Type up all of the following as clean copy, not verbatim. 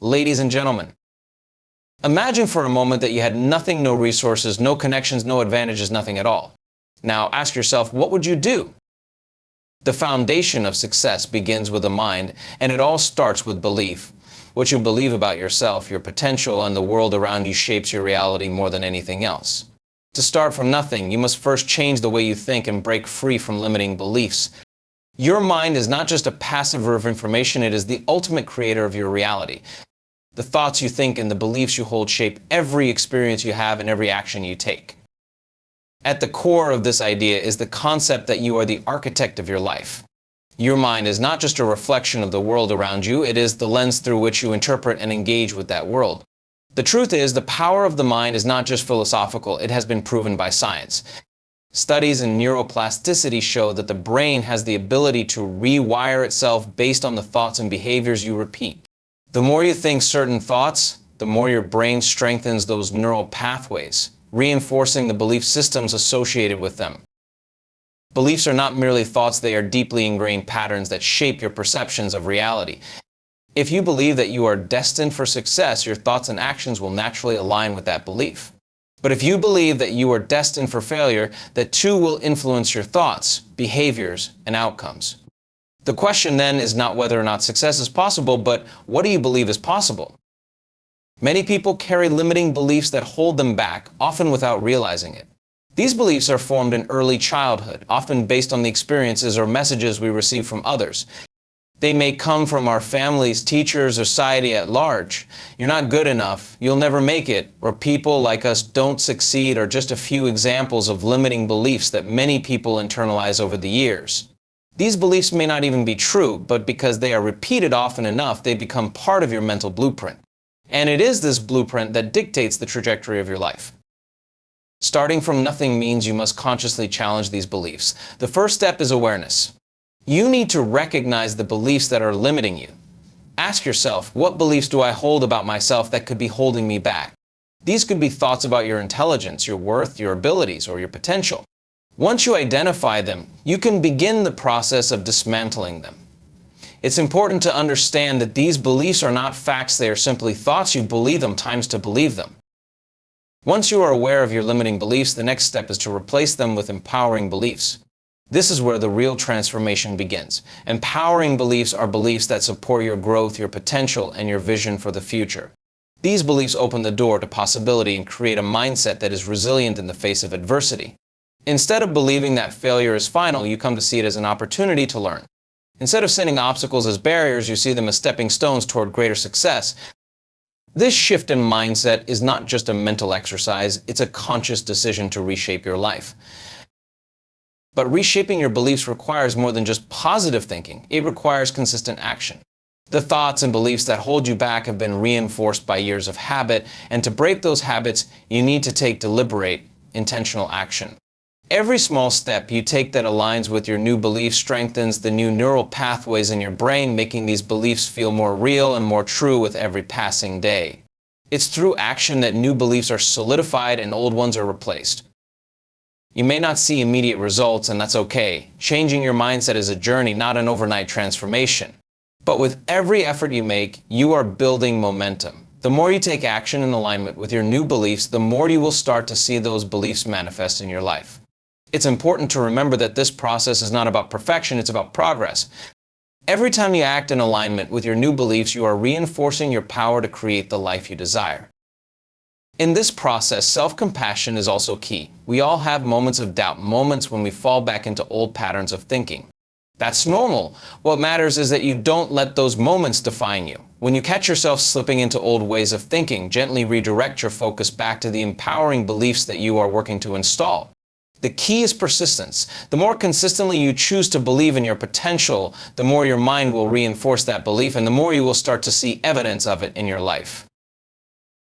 Ladies and gentlemen, imagine for a moment that you had nothing, no resources, no connections, no advantages, nothing at all. Now ask yourself, what would you do? The foundation of success begins with the mind, and it all starts with belief. What you believe about yourself, your potential, and the world around you shapes your reality more than anything else. To start from nothing, you must first change the way you think and break free from limiting beliefs. Your mind is not just a passive of information, it is the ultimate creator of your reality. The thoughts you think and the beliefs you hold shape every experience you have and every action you take. At the core of this idea is the concept that you are the architect of your life. Your mind is not just a reflection of the world around you, it is the lens through which you interpret and engage with that world. The truth is, the power of the mind is not just philosophical, it has been proven by science. Studies in neuroplasticity show that the brain has the ability to rewire itself based on the thoughts and behaviors you repeat. The more you think certain thoughts, the more your brain strengthens those neural pathways, reinforcing the belief systems associated with them. Beliefs are not merely thoughts, they are deeply ingrained patterns that shape your perceptions of reality. If you believe that you are destined for success, your thoughts and actions will naturally align with that belief. But if you believe that you are destined for failure, that too will influence your thoughts, behaviors, and outcomes. The question then is not whether or not success is possible, but what do you believe is possible? Many people carry limiting beliefs that hold them back, often without realizing it. These beliefs are formed in early childhood, often based on the experiences or messages we receive from others. They may come from our families, teachers, or society at large. You're not good enough, you'll never make it, or people like us don't succeed are just a few examples of limiting beliefs that many people internalize over the years. These beliefs may not even be true, but because they are repeated often enough, they become part of your mental blueprint. And it is this blueprint that dictates the trajectory of your life. Starting from nothing means you must consciously challenge these beliefs. The first step is awareness. You need to recognize the beliefs that are limiting you. Ask yourself, what beliefs do I hold about myself that could be holding me back? These could be thoughts about your intelligence, your worth, your abilities, or your potential. Once you identify them, you can begin the process of dismantling them. It's important to understand that these beliefs are not facts, they are simply thoughts. You believe them times to believe them. Once you are aware of your limiting beliefs, the next step is to replace them with empowering beliefs. This is where the real transformation begins. Empowering beliefs are beliefs that support your growth, your potential, and your vision for the future. These beliefs open the door to possibility and create a mindset that is resilient in the face of adversity. Instead of believing that failure is final, you come to see it as an opportunity to learn. Instead of seeing obstacles as barriers, you see them as stepping stones toward greater success. This shift in mindset is not just a mental exercise, it's a conscious decision to reshape your life. But reshaping your beliefs requires more than just positive thinking. It requires consistent action. The thoughts and beliefs that hold you back have been reinforced by years of habit, and to break those habits, you need to take deliberate, intentional action. Every small step you take that aligns with your new belief strengthens the new neural pathways in your brain, making these beliefs feel more real and more true with every passing day. It's through action that new beliefs are solidified and old ones are replaced. You may not see immediate results, and that's okay. Changing your mindset is a journey, not an overnight transformation. But with every effort you make, you are building momentum. The more you take action in alignment with your new beliefs, the more you will start to see those beliefs manifest in your life. It's important to remember that this process is not about perfection, it's about progress. Every time you act in alignment with your new beliefs, you are reinforcing your power to create the life you desire. In this process, self-compassion is also key. We all have moments of doubt, moments when we fall back into old patterns of thinking. That's normal. What matters is that you don't let those moments define you. When you catch yourself slipping into old ways of thinking, gently redirect your focus back to the empowering beliefs that you are working to install. The key is persistence. The more consistently you choose to believe in your potential, the more your mind will reinforce that belief, and the more you will start to see evidence of it in your life.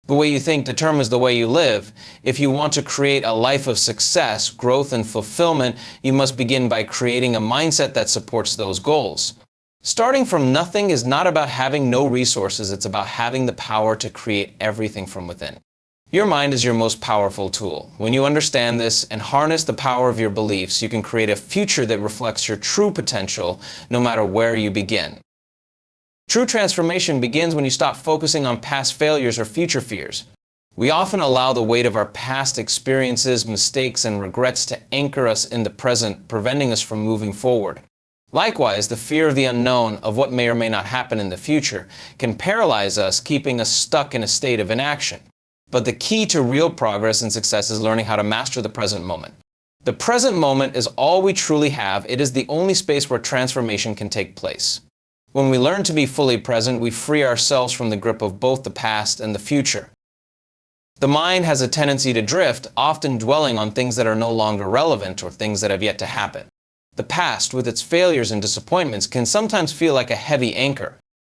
The way you think determines the way you live. If you want to create a life of success, growth, and fulfillment, you must begin by creating a mindset that supports those goals. Starting from nothing is not about having no resources, it's about having the power to create everything from within. Your mind is your most powerful tool. When you understand this and harness the power of your beliefs, you can create a future that reflects your true potential, no matter where you begin. True transformation begins when you stop focusing on past failures or future fears. We often allow the weight of our past experiences, mistakes, and regrets to anchor us in the present, preventing us from moving forward. Likewise, the fear of the unknown, of what may or may not happen in the future, can paralyze us, keeping us stuck in a state of inaction. But the key to real progress and success is learning how to master the present moment. The present moment is all we truly have. It is the only space where transformation can take place. When we learn to be fully present, we free ourselves from the grip of both the past and the future. The mind has a tendency to drift, often dwelling on things that are no longer relevant or things that have yet to happen. The past, with its failures and disappointments, can sometimes feel like a heavy anchor.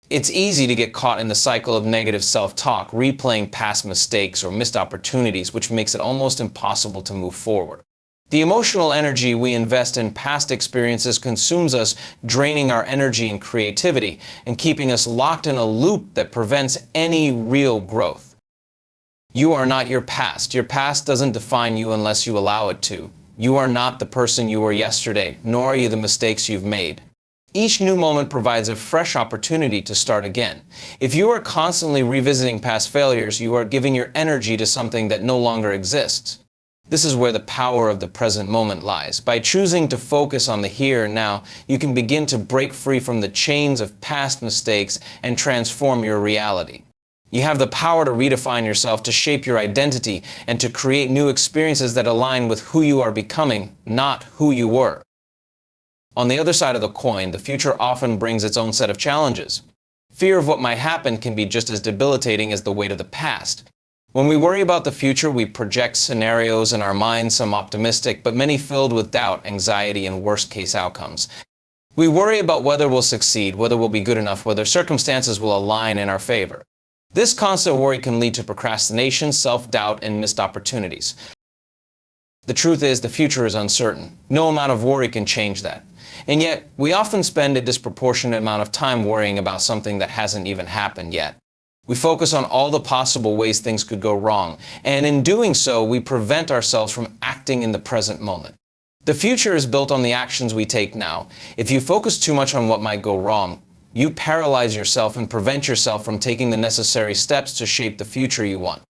It's easy to get caught in the cycle of negative self-talk, replaying past mistakes or missed opportunities, which makes it almost impossible to move forward. The emotional energy we invest in past experiences consumes us, draining our energy and creativity, and keeping us locked in a loop that prevents any real growth. You are not your past. Your past doesn't define you unless you allow it to. You are not the person you were yesterday, nor are you the mistakes you've made. Each new moment provides a fresh opportunity to start again. If you are constantly revisiting past failures, you are giving your energy to something that no longer exists. This is where the power of the present moment lies. By choosing to focus on the here and now, you can begin to break free from the chains of past mistakes and transform your reality. You have the power to redefine yourself, to shape your identity, and to create new experiences that align with who you are becoming, not who you were. On the other side of the coin, the future often brings its own set of challenges. Fear of what might happen can be just as debilitating as the weight of the past. When we worry about the future, we project scenarios in our minds, some optimistic, but many filled with doubt, anxiety, and worst-case outcomes. We worry about whether we'll succeed, whether we'll be good enough, whether circumstances will align in our favor. This constant worry can lead to procrastination, self-doubt, and missed opportunities. The truth is, the future is uncertain. No amount of worry can change that. And yet, we often spend a disproportionate amount of time worrying about something that hasn't even happened yet. We focus on all the possible ways things could go wrong, and in doing so, we prevent ourselves from acting in the present moment. The future is built on the actions we take now. If you focus too much on what might go wrong, you paralyze yourself and prevent yourself from taking the necessary steps to shape the future you want.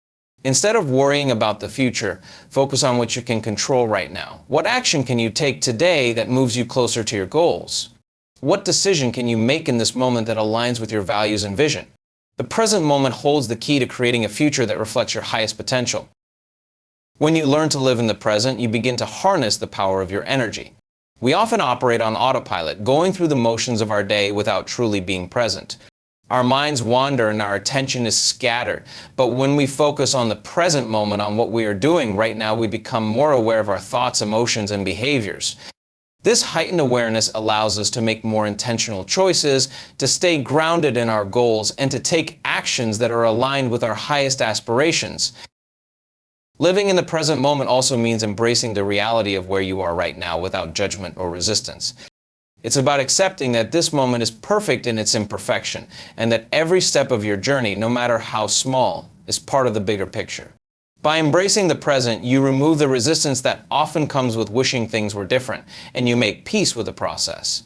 Instead of worrying about the future, focus on what you can control right now. What action can you take today that moves you closer to your goals? What decision can you make in this moment that aligns with your values and vision? The present moment holds the key to creating a future that reflects your highest potential. When you learn to live in the present, you begin to harness the power of your energy. We often operate on autopilot, going through the motions of our day without truly being present. Our minds wander and our attention is scattered. But when we focus on the present moment, on what we are doing right now, we become more aware of our thoughts, emotions, and behaviors. This heightened awareness allows us to make more intentional choices, to stay grounded in our goals, and to take actions that are aligned with our highest aspirations. Living in the present moment also means embracing the reality of where you are right now without judgment or resistance. It's about accepting that this moment is perfect in its imperfection, and that every step of your journey, no matter how small, is part of the bigger picture. By embracing the present, you remove the resistance that often comes with wishing things were different, and you make peace with the process.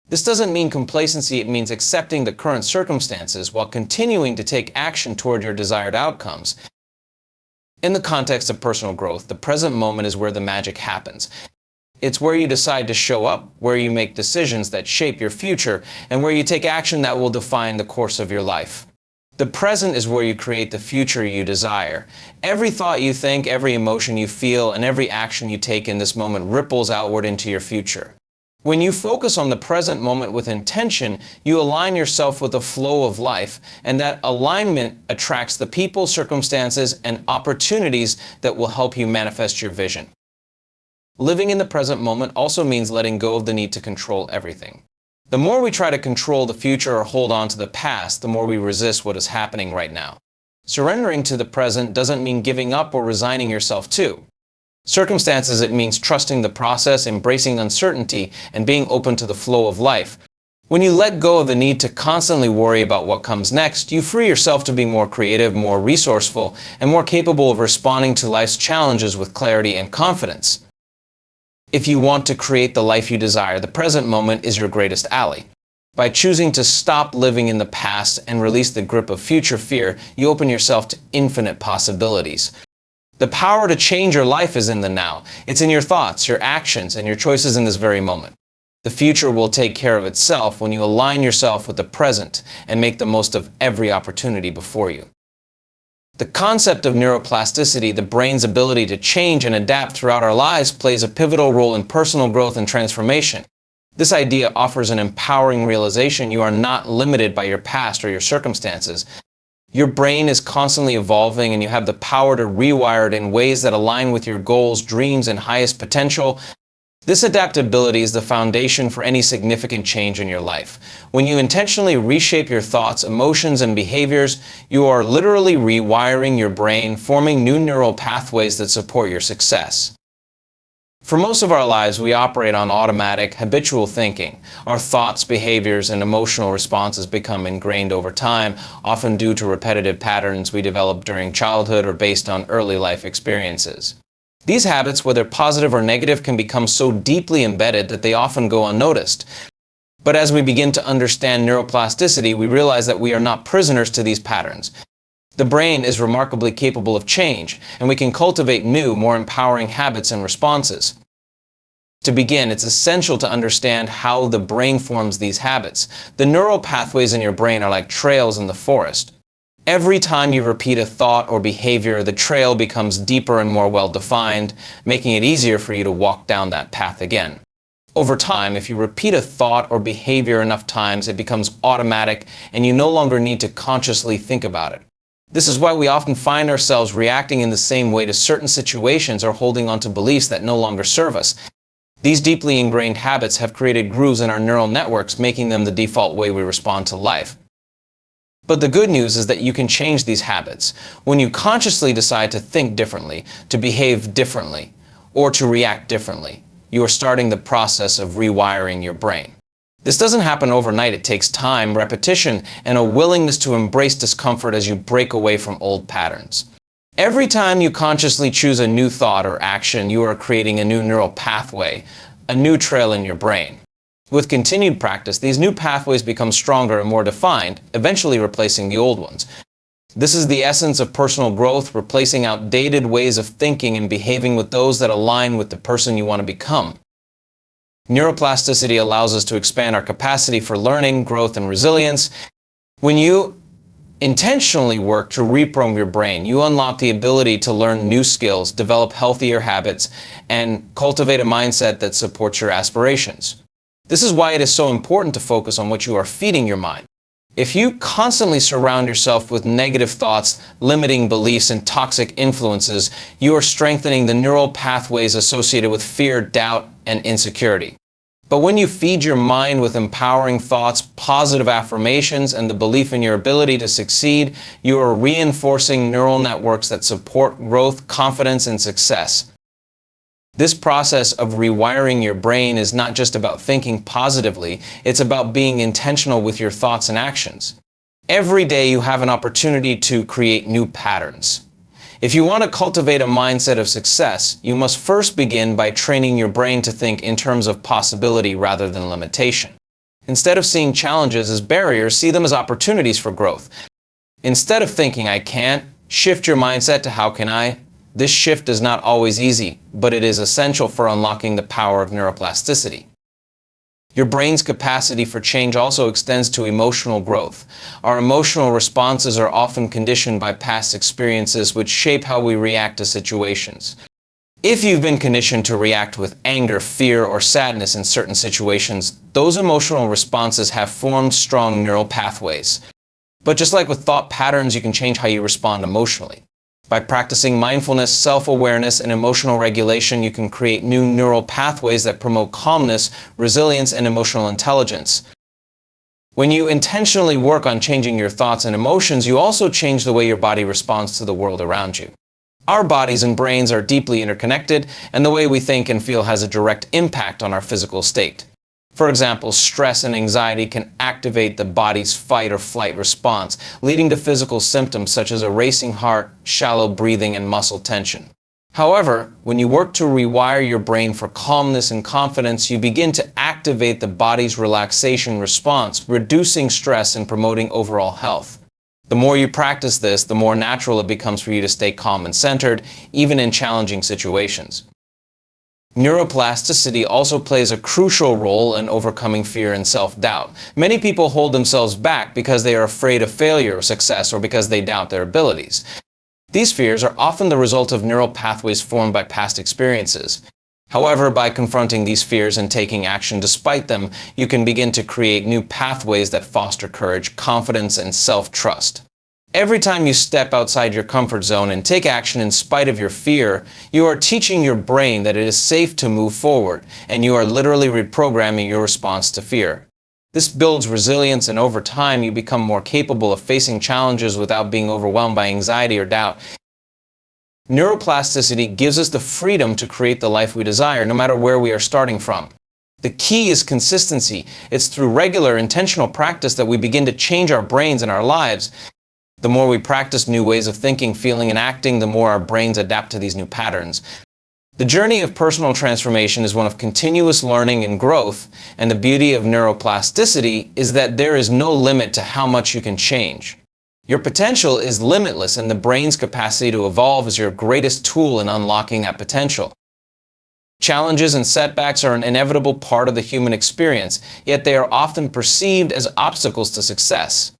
This doesn't mean complacency, it means accepting the current circumstances while continuing to take action toward your desired outcomes. In the context of personal growth, the present moment is where the magic happens. It's where you decide to show up, where you make decisions that shape your future, and where you take action that will define the course of your life. The present is where you create the future you desire. Every thought you think, every emotion you feel, and every action you take in this moment ripples outward into your future. When you focus on the present moment with intention, you align yourself with the flow of life, and that alignment attracts the people, circumstances, and opportunities that will help you manifest your vision. Living in the present moment also means letting go of the need to control everything. The more we try to control the future or hold on to the past, the more we resist what is happening right now. Surrendering to the present doesn't mean giving up or resigning yourself to. Circumstances, it means trusting the process, embracing uncertainty, and being open to the flow of life. When you let go of the need to constantly worry about what comes next, you free yourself to be more creative, more resourceful, and more capable of responding to life's challenges with clarity and confidence. If you want to create the life you desire, the present moment is your greatest ally. By choosing to stop living in the past and release the grip of future fear, you open yourself to infinite possibilities. The power to change your life is in the now. It's in your thoughts, your actions, and your choices in this very moment. The future will take care of itself when you align yourself with the present and make the most of every opportunity before you. The concept of neuroplasticity, the brain's ability to change and adapt throughout our lives, plays a pivotal role in personal growth and transformation. This idea offers an empowering realization you are not limited by your past or your circumstances. Your brain is constantly evolving, and you have the power to rewire it in ways that align with your goals, dreams, and highest potential. This adaptability is the foundation for any significant change in your life. When you intentionally reshape your thoughts, emotions, and behaviors, you are literally rewiring your brain, forming new neural pathways that support your success. For most of our lives, we operate on automatic, habitual thinking. Our thoughts, behaviors, and emotional responses become ingrained over time, often due to repetitive patterns we develop during childhood or based on early life experiences. These habits, whether positive or negative, can become so deeply embedded that they often go unnoticed. But as we begin to understand neuroplasticity, we realize that we are not prisoners to these patterns. The brain is remarkably capable of change, and we can cultivate new, more empowering habits and responses. To begin, it's essential to understand how the brain forms these habits. The neural pathways in your brain are like trails in the forest. Every time you repeat a thought or behavior, the trail becomes deeper and more well-defined, making it easier for you to walk down that path again. Over time, if you repeat a thought or behavior enough times, it becomes automatic, and you no longer need to consciously think about it. This is why we often find ourselves reacting in the same way to certain situations or holding on to beliefs that no longer serve us. These deeply ingrained habits have created grooves in our neural networks, making them the default way we respond to life. But the good news is that you can change these habits. When you consciously decide to think differently, to behave differently, or to react differently, you are starting the process of rewiring your brain. This doesn't happen overnight. It takes time, repetition, and a willingness to embrace discomfort as you break away from old patterns. Every time you consciously choose a new thought or action, you are creating a new neural pathway, a new trail in your brain. With continued practice, these new pathways become stronger and more defined, eventually replacing the old ones. This is the essence of personal growth, replacing outdated ways of thinking and behaving with those that align with the person you want to become. Neuroplasticity allows us to expand our capacity for learning, growth, and resilience. When you intentionally work to reprogram your brain, you unlock the ability to learn new skills, develop healthier habits, and cultivate a mindset that supports your aspirations. This is why it is so important to focus on what you are feeding your mind. If you constantly surround yourself with negative thoughts, limiting beliefs, and toxic influences, you are strengthening the neural pathways associated with fear, doubt, and insecurity. But when you feed your mind with empowering thoughts, positive affirmations, and the belief in your ability to succeed, you are reinforcing neural networks that support growth, confidence, and success. This process of rewiring your brain is not just about thinking positively, it's about being intentional with your thoughts and actions. Every day you have an opportunity to create new patterns. If you want to cultivate a mindset of success, you must first begin by training your brain to think in terms of possibility rather than limitation. Instead of seeing challenges as barriers, see them as opportunities for growth. Instead of thinking, "I can't," shift your mindset to "how can I?" This shift is not always easy, but it is essential for unlocking the power of neuroplasticity. Your brain's capacity for change also extends to emotional growth. Our emotional responses are often conditioned by past experiences which shape how we react to situations. If you've been conditioned to react with anger, fear, or sadness in certain situations, those emotional responses have formed strong neural pathways. But just like with thought patterns, you can change how you respond emotionally. By practicing mindfulness, self-awareness, and emotional regulation, you can create new neural pathways that promote calmness, resilience, and emotional intelligence. When you intentionally work on changing your thoughts and emotions, you also change the way your body responds to the world around you. Our bodies and brains are deeply interconnected, and the way we think and feel has a direct impact on our physical state. For example, stress and anxiety can activate the body's fight or flight response, leading to physical symptoms such as a racing heart, shallow breathing, and muscle tension. However, when you work to rewire your brain for calmness and confidence, you begin to activate the body's relaxation response, reducing stress and promoting overall health. The more you practice this, the more natural it becomes for you to stay calm and centered, even in challenging situations. Neuroplasticity also plays a crucial role in overcoming fear and self-doubt. Many people hold themselves back because they are afraid of failure or success, or because they doubt their abilities. These fears are often the result of neural pathways formed by past experiences. However, by confronting these fears and taking action despite them, you can begin to create new pathways that foster courage, confidence, and self-trust. Every time you step outside your comfort zone and take action in spite of your fear, you are teaching your brain that it is safe to move forward, and you are literally reprogramming your response to fear. This builds resilience, and over time you become more capable of facing challenges without being overwhelmed by anxiety or doubt. Neuroplasticity gives us the freedom to create the life we desire, no matter where we are starting from. The key is consistency. It's through regular, intentional practice that we begin to change our brains and our lives. The more we practice new ways of thinking, feeling, and acting, the more our brains adapt to these new patterns. The journey of personal transformation is one of continuous learning and growth, and the beauty of neuroplasticity is that there is no limit to how much you can change. Your potential is limitless, and the brain's capacity to evolve is your greatest tool in unlocking that potential. Challenges and setbacks are an inevitable part of the human experience, yet they are often perceived as obstacles to success.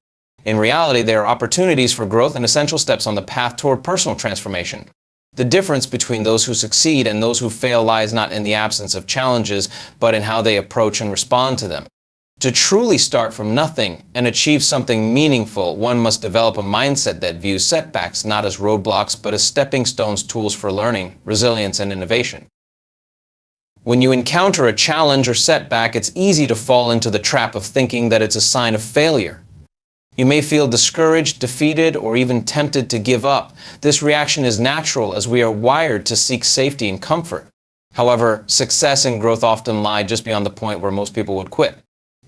In reality, they are opportunities for growth and essential steps on the path toward personal transformation. The difference between those who succeed and those who fail lies not in the absence of challenges, but in how they approach and respond to them. To truly start from nothing and achieve something meaningful, one must develop a mindset that views setbacks not as roadblocks, but as stepping stones, tools for learning, resilience, and innovation. When you encounter a challenge or setback, it's easy to fall into the trap of thinking that it's a sign of failure. You may feel discouraged, defeated, or even tempted to give up. This reaction is natural, as we are wired to seek safety and comfort. However, success and growth often lie just beyond the point where most people would quit.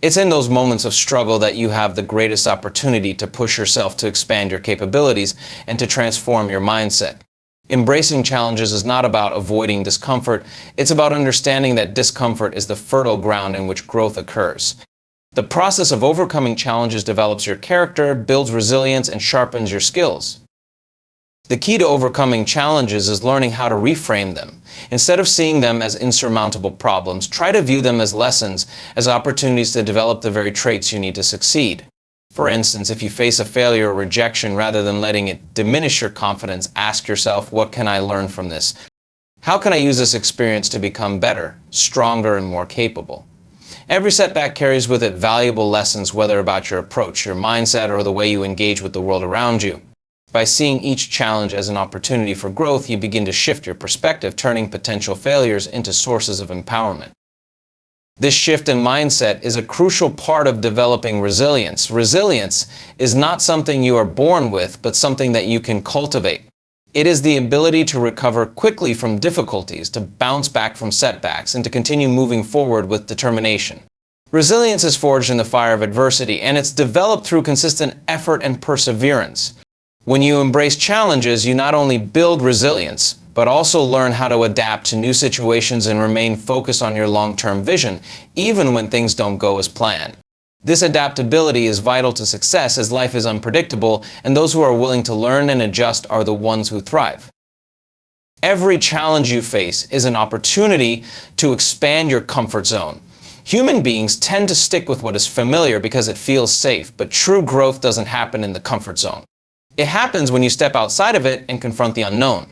It's in those moments of struggle that you have the greatest opportunity to push yourself to expand your capabilities and to transform your mindset. Embracing challenges is not about avoiding discomfort. It's about understanding that discomfort is the fertile ground in which growth occurs. The process of overcoming challenges develops your character, builds resilience, and sharpens your skills. The key to overcoming challenges is learning how to reframe them. Instead of seeing them as insurmountable problems, try to view them as lessons, as opportunities to develop the very traits you need to succeed. For instance, if you face a failure or rejection, rather than letting it diminish your confidence, ask yourself, what can I learn from this? How can I use this experience to become better, stronger, and more capable? Every setback carries with it valuable lessons, whether about your approach, your mindset, or the way you engage with the world around you. By seeing each challenge as an opportunity for growth, you begin to shift your perspective, turning potential failures into sources of empowerment. This shift in mindset is a crucial part of developing resilience. Resilience is not something you are born with, but something that you can cultivate. It is the ability to recover quickly from difficulties, to bounce back from setbacks, and to continue moving forward with determination. Resilience is forged in the fire of adversity, and it's developed through consistent effort and perseverance. When you embrace challenges, you not only build resilience, but also learn how to adapt to new situations and remain focused on your long-term vision, even when things don't go as planned. This adaptability is vital to success, as life is unpredictable, and those who are willing to learn and adjust are the ones who thrive. Every challenge you face is an opportunity to expand your comfort zone. Human beings tend to stick with what is familiar because it feels safe, but true growth doesn't happen in the comfort zone. It happens when you step outside of it and confront the unknown.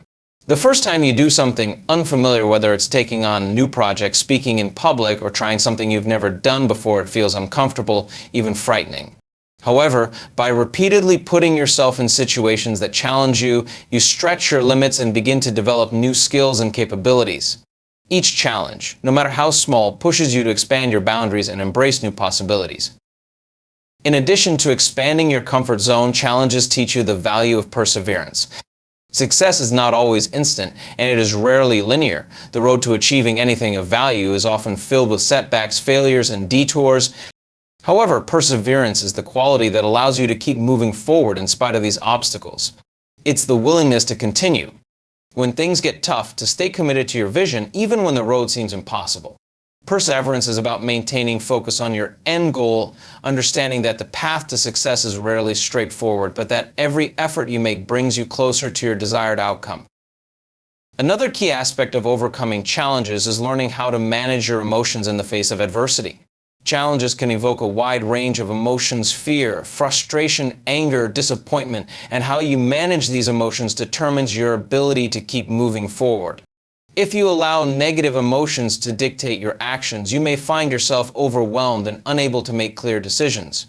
The first time you do something unfamiliar, whether it's taking on a new project, speaking in public, or trying something you've never done before, it feels uncomfortable, even frightening. However, by repeatedly putting yourself in situations that challenge you, you stretch your limits and begin to develop new skills and capabilities. Each challenge, no matter how small, pushes you to expand your boundaries and embrace new possibilities. In addition to expanding your comfort zone, challenges teach you the value of perseverance. Success is not always instant, and it is rarely linear. The road to achieving anything of value is often filled with setbacks, failures, and detours. However, perseverance is the quality that allows you to keep moving forward in spite of these obstacles. It's the willingness to continue. when things get tough, to stay committed to your vision even when the road seems impossible. Perseverance is about maintaining focus on your end goal, understanding that the path to success is rarely straightforward, but that every effort you make brings you closer to your desired outcome. Another key aspect of overcoming challenges is learning how to manage your emotions in the face of adversity. Challenges can evoke a wide range of emotions: fear, frustration, anger, disappointment, and how you manage these emotions determines your ability to keep moving forward. If you allow negative emotions to dictate your actions, you may find yourself overwhelmed and unable to make clear decisions.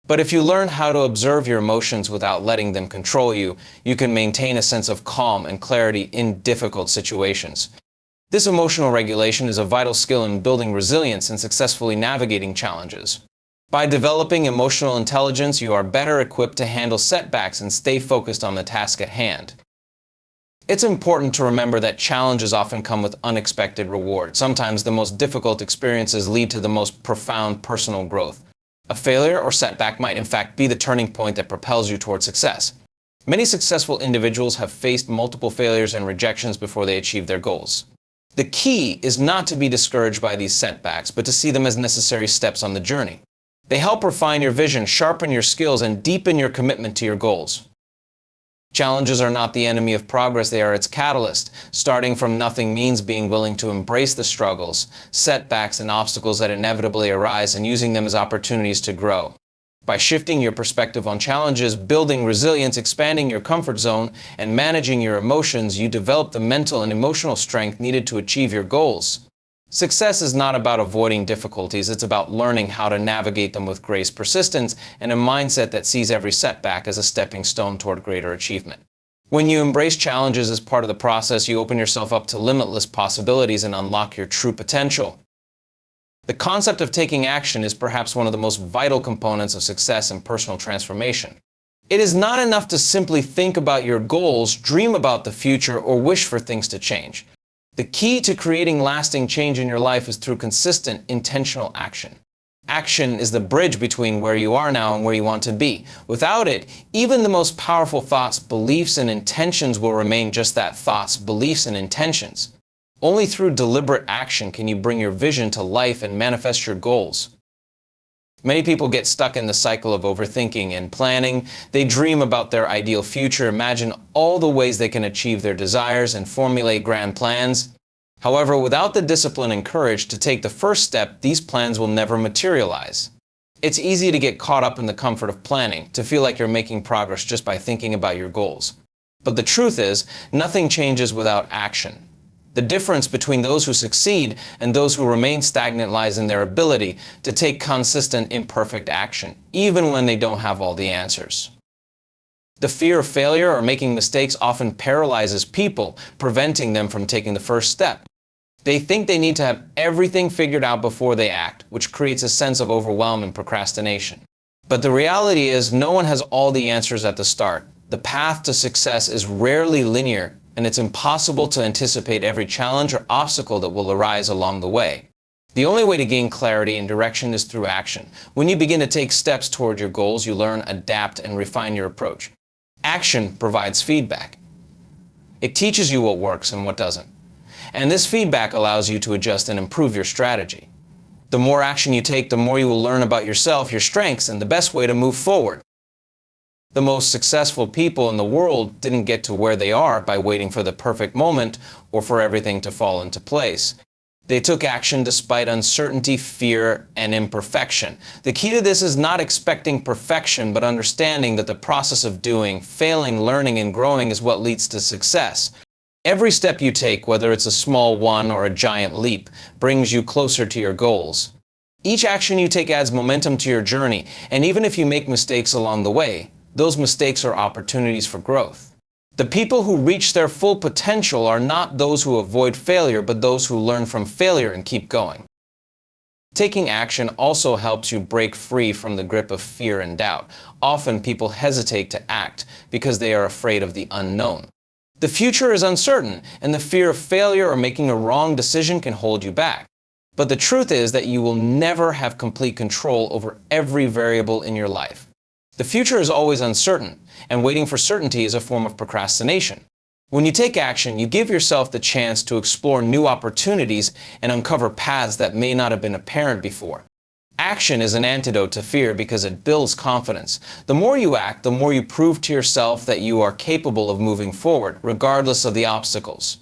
But if you learn how to observe your emotions without letting them control you, you can maintain a sense of calm and clarity in difficult situations. This emotional regulation is a vital skill in building resilience and successfully navigating challenges. By developing emotional intelligence, you are better equipped to handle setbacks and stay focused on the task at hand. It's important to remember that challenges often come with unexpected rewards. Sometimes the most difficult experiences lead to the most profound personal growth. A failure or setback might in fact be the turning point that propels you toward success. Many successful individuals have faced multiple failures and rejections before they achieve their goals. The key is not to be discouraged by these setbacks, but to see them as necessary steps on the journey. They help refine your vision, sharpen your skills, and deepen your commitment to your goals. Challenges are not the enemy of progress, they are its catalyst. Starting from nothing means being willing to embrace the struggles, setbacks, and obstacles that inevitably arise and using them as opportunities to grow. By shifting your perspective on challenges, building resilience, expanding your comfort zone, and managing your emotions, you develop the mental and emotional strength needed to achieve your goals. Success is not about avoiding difficulties, it's about learning how to navigate them with grace, persistence, and a mindset that sees every setback as a stepping stone toward greater achievement. When you embrace challenges as part of the process, you open yourself up to limitless possibilities and unlock your true potential. The concept of taking action is perhaps one of the most vital components of success and personal transformation. It is not enough to simply think about your goals, dream about the future, or wish for things to change. The key to creating lasting change in your life is through consistent, intentional action. Action is the bridge between where you are now and where you want to be. Without it, even the most powerful thoughts, beliefs, and intentions will remain just that: thoughts, beliefs, and intentions. Only through deliberate action can you bring your vision to life and manifest your goals. Many people get stuck in the cycle of overthinking and planning. They dream about their ideal future, imagine all the ways they can achieve their desires, and formulate grand plans. However, without the discipline and courage to take the first step, these plans will never materialize. It's easy to get caught up in the comfort of planning, to feel like you're making progress just by thinking about your goals. But the truth is, nothing changes without action. The difference between those who succeed and those who remain stagnant lies in their ability to take consistent, imperfect action, even when they don't have all the answers. The fear of failure or making mistakes often paralyzes people, preventing them from taking the first step. They think they need to have everything figured out before they act, which creates a sense of overwhelm and procrastination. But the reality is, no one has all the answers at the start. The path to success is rarely linear, and it's impossible to anticipate every challenge or obstacle that will arise along the way. The only way to gain clarity and direction is through action. When you begin to take steps toward your goals, you learn, adapt, and refine your approach. Action provides feedback. It teaches you what works and what doesn't. And this feedback allows you to adjust and improve your strategy. The more action you take, the more you will learn about yourself, your strengths, and the best way to move forward. The most successful people in the world didn't get to where they are by waiting for the perfect moment or for everything to fall into place. They took action despite uncertainty, fear, and imperfection. The key to this is not expecting perfection, but understanding that the process of doing, failing, learning, and growing is what leads to success. Every step you take, whether it's a small one or a giant leap, brings you closer to your goals. Each action you take adds momentum to your journey, and even if you make mistakes along the way, those mistakes are opportunities for growth. The people who reach their full potential are not those who avoid failure, but those who learn from failure and keep going. Taking action also helps you break free from the grip of fear and doubt. Often people hesitate to act because they are afraid of the unknown. The future is uncertain, and the fear of failure or making a wrong decision can hold you back. But the truth is that you will never have complete control over every variable in your life. The future is always uncertain, and waiting for certainty is a form of procrastination. When you take action, you give yourself the chance to explore new opportunities and uncover paths that may not have been apparent before. Action is an antidote to fear because it builds confidence. The more you act, the more you prove to yourself that you are capable of moving forward, regardless of the obstacles.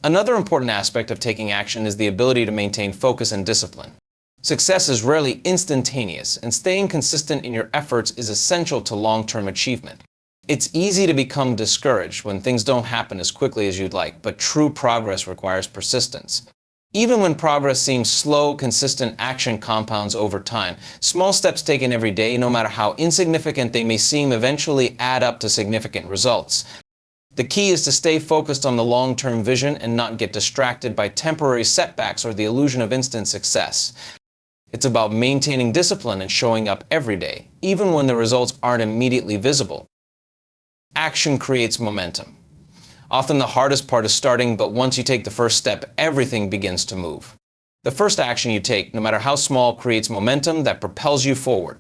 Another important aspect of taking action is the ability to maintain focus and discipline. Success is rarely instantaneous, and staying consistent in your efforts is essential to long-term achievement. It's easy to become discouraged when things don't happen as quickly as you'd like, but true progress requires persistence. Even when progress seems slow, consistent action compounds over time. Small steps taken every day, no matter how insignificant they may seem, eventually add up to significant results. The key is to stay focused on the long-term vision and not get distracted by temporary setbacks or the illusion of instant success. It's about maintaining discipline and showing up every day, even when the results aren't immediately visible. Action creates momentum. Often the hardest part is starting, but once you take the first step, everything begins to move. The first action you take, no matter how small, creates momentum that propels you forward.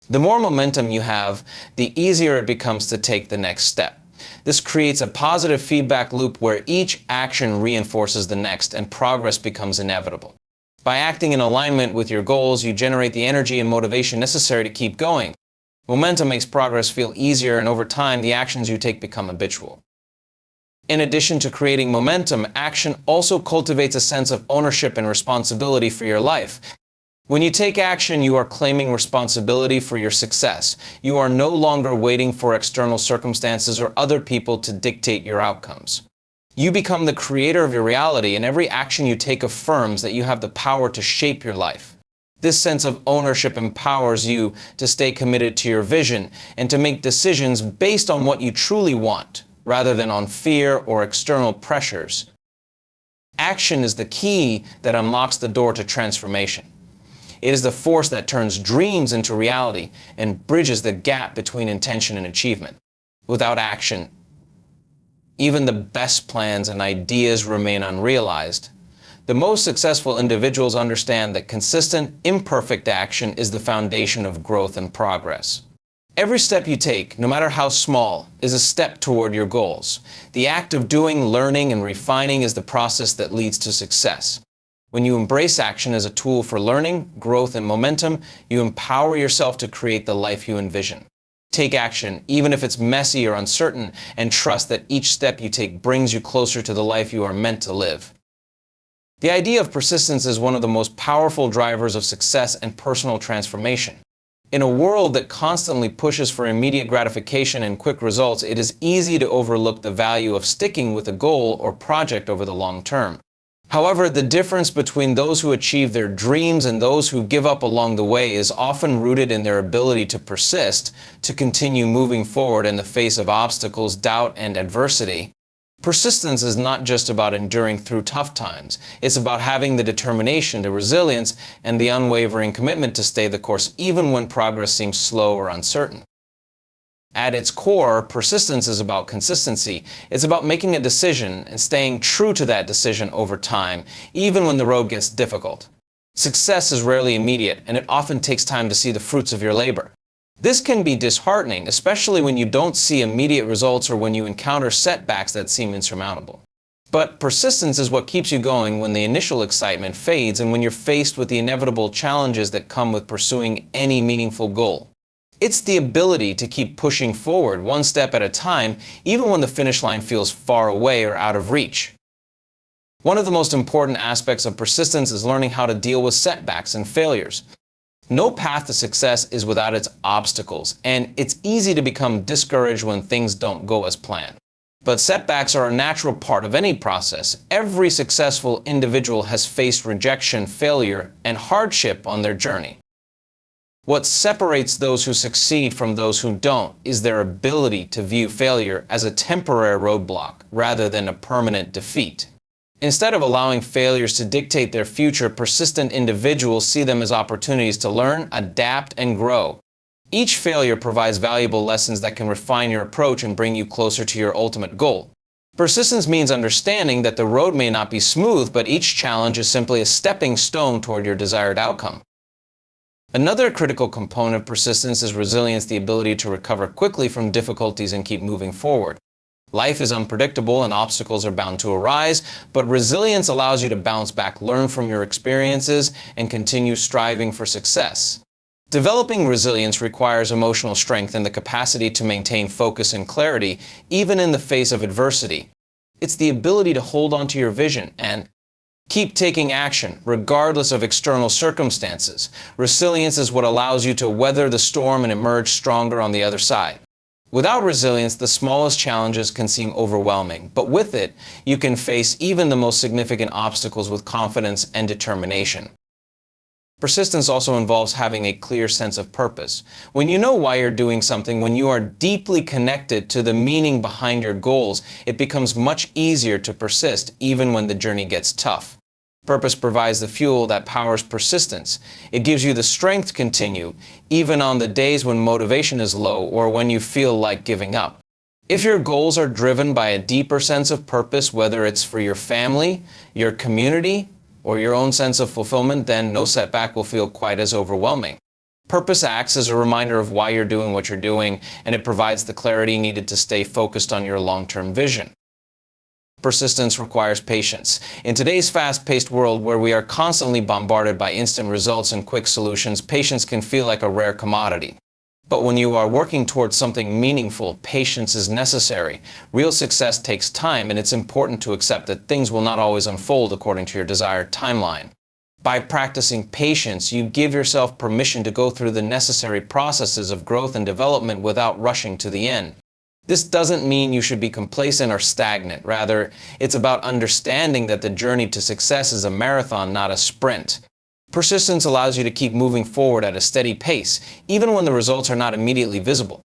The more momentum you have, the easier it becomes to take the next step. This creates a positive feedback loop where each action reinforces the next and progress becomes inevitable. By acting in alignment with your goals, you generate the energy and motivation necessary to keep going. Momentum makes progress feel easier, and over time, the actions you take become habitual. In addition to creating momentum, action also cultivates a sense of ownership and responsibility for your life. When you take action, you are claiming responsibility for your success. You are no longer waiting for external circumstances or other people to dictate your outcomes. You become the creator of your reality, and every action you take affirms that you have the power to shape your life. This sense of ownership empowers you to stay committed to your vision and to make decisions based on what you truly want, rather than on fear or external pressures. Action is the key that unlocks the door to transformation. It is the force that turns dreams into reality and bridges the gap between intention and achievement. Without action, even the best plans and ideas remain unrealized. The most successful individuals understand that consistent, imperfect action is the foundation of growth and progress. Every step you take, no matter how small, is a step toward your goals. The act of doing, learning, and refining is the process that leads to success. When you embrace action as a tool for learning, growth, and momentum, you empower yourself to create the life you envision. Take action, even if it's messy or uncertain, and trust that each step you take brings you closer to the life you are meant to live. The idea of persistence is one of the most powerful drivers of success and personal transformation. In a world that constantly pushes for immediate gratification and quick results, it is easy to overlook the value of sticking with a goal or project over the long term. However, the difference between those who achieve their dreams and those who give up along the way is often rooted in their ability to persist, to continue moving forward in the face of obstacles, doubt, and adversity. Persistence is not just about enduring through tough times. It's about having the determination, the resilience, and the unwavering commitment to stay the course even when progress seems slow or uncertain. At its core, persistence is about consistency. It's about making a decision and staying true to that decision over time, even when the road gets difficult. Success is rarely immediate, and it often takes time to see the fruits of your labor. This can be disheartening, especially when you don't see immediate results or when you encounter setbacks that seem insurmountable. But persistence is what keeps you going when the initial excitement fades and when you're faced with the inevitable challenges that come with pursuing any meaningful goal. It's the ability to keep pushing forward one step at a time, even when the finish line feels far away or out of reach. One of the most important aspects of persistence is learning how to deal with setbacks and failures. No path to success is without its obstacles, and it's easy to become discouraged when things don't go as planned. But setbacks are a natural part of any process. Every successful individual has faced rejection, failure, and hardship on their journey. What separates those who succeed from those who don't is their ability to view failure as a temporary roadblock rather than a permanent defeat. Instead of allowing failures to dictate their future, persistent individuals see them as opportunities to learn, adapt, and grow. Each failure provides valuable lessons that can refine your approach and bring you closer to your ultimate goal. Persistence means understanding that the road may not be smooth, but each challenge is simply a stepping stone toward your desired outcome. Another critical component of persistence is resilience, the ability to recover quickly from difficulties and keep moving forward. Life is unpredictable and obstacles are bound to arise, but resilience allows you to bounce back, learn from your experiences, and continue striving for success. Developing resilience requires emotional strength and the capacity to maintain focus and clarity, even in the face of adversity. It's the ability to hold on to your vision and keep taking action, regardless of external circumstances. Resilience is what allows you to weather the storm and emerge stronger on the other side. Without resilience, the smallest challenges can seem overwhelming, but with it, you can face even the most significant obstacles with confidence and determination. Persistence also involves having a clear sense of purpose. When you know why you're doing something, when you are deeply connected to the meaning behind your goals, it becomes much easier to persist even when the journey gets tough. Purpose provides the fuel that powers persistence. It gives you the strength to continue, even on the days when motivation is low or when you feel like giving up. If your goals are driven by a deeper sense of purpose, whether it's for your family, your community, or your own sense of fulfillment, then no setback will feel quite as overwhelming. Purpose acts as a reminder of why you're doing what you're doing, and it provides the clarity needed to stay focused on your long-term vision. Persistence requires patience. In today's fast-paced world where we are constantly bombarded by instant results and quick solutions, patience can feel like a rare commodity. But when you are working towards something meaningful, patience is necessary. Real success takes time, and it's important to accept that things will not always unfold according to your desired timeline. By practicing patience, you give yourself permission to go through the necessary processes of growth and development without rushing to the end. This doesn't mean you should be complacent or stagnant. Rather, it's about understanding that the journey to success is a marathon, not a sprint. Persistence allows you to keep moving forward at a steady pace, even when the results are not immediately visible.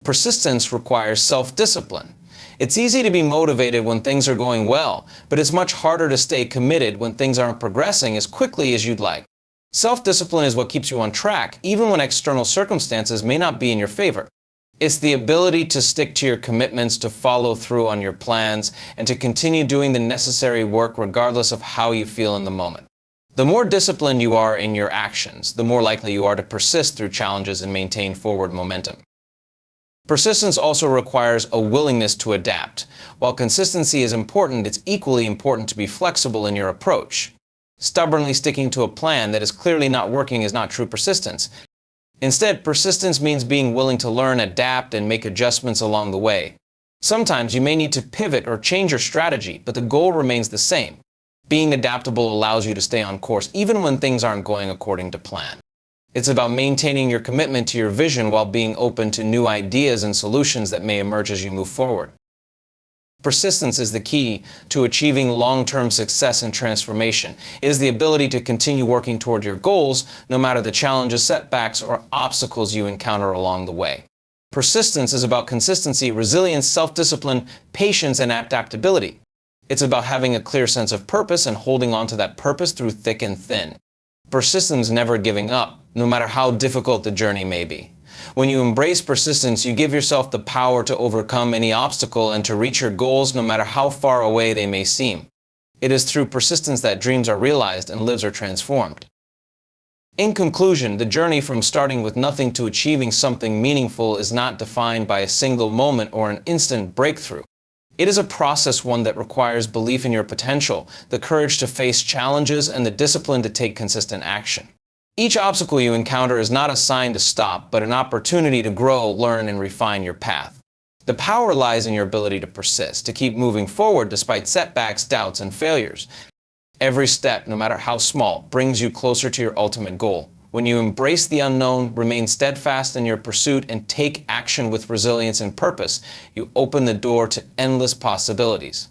Persistence requires self-discipline. It's easy to be motivated when things are going well, but it's much harder to stay committed when things aren't progressing as quickly as you'd like. Self-discipline is what keeps you on track, even when external circumstances may not be in your favor. It's the ability to stick to your commitments, to follow through on your plans, and to continue doing the necessary work regardless of how you feel in the moment. The more disciplined you are in your actions, the more likely you are to persist through challenges and maintain forward momentum. Persistence also requires a willingness to adapt. While consistency is important, it's equally important to be flexible in your approach. Stubbornly sticking to a plan that is clearly not working is not true persistence. Instead, persistence means being willing to learn, adapt, and make adjustments along the way. Sometimes you may need to pivot or change your strategy, but the goal remains the same. Being adaptable allows you to stay on course even when things aren't going according to plan. It's about maintaining your commitment to your vision while being open to new ideas and solutions that may emerge as you move forward. Persistence is the key to achieving long-term success and transformation. It is the ability to continue working toward your goals, no matter the challenges, setbacks, or obstacles you encounter along the way. Persistence is about consistency, resilience, self-discipline, patience, and adaptability. It's about having a clear sense of purpose and holding on to that purpose through thick and thin. Persistence never giving up, no matter how difficult the journey may be. When you embrace persistence, you give yourself the power to overcome any obstacle and to reach your goals no matter how far away they may seem. It is through persistence that dreams are realized and lives are transformed. In conclusion, the journey from starting with nothing to achieving something meaningful is not defined by a single moment or an instant breakthrough. It is a process, one that requires belief in your potential, the courage to face challenges, and the discipline to take consistent action. Each obstacle you encounter is not a sign to stop, but an opportunity to grow, learn, and refine your path. The power lies in your ability to persist, to keep moving forward despite setbacks, doubts, and failures. Every step, no matter how small, brings you closer to your ultimate goal. When you embrace the unknown, remain steadfast in your pursuit, and take action with resilience and purpose, you open the door to endless possibilities.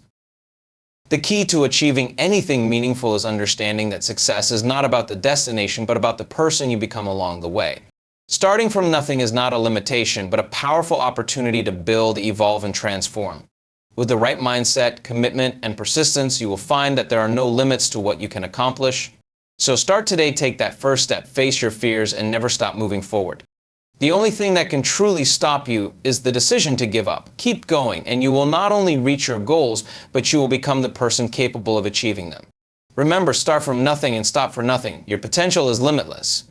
The key to achieving anything meaningful is understanding that success is not about the destination, but about the person you become along the way. Starting from nothing is not a limitation, but a powerful opportunity to build, evolve, and transform. With the right mindset, commitment, and persistence, you will find that there are no limits to what you can accomplish. So start today, take that first step, face your fears, and never stop moving forward. The only thing that can truly stop you is the decision to give up. Keep going, and you will not only reach your goals, but you will become the person capable of achieving them. Remember, start from nothing and stop for nothing. Your potential is limitless.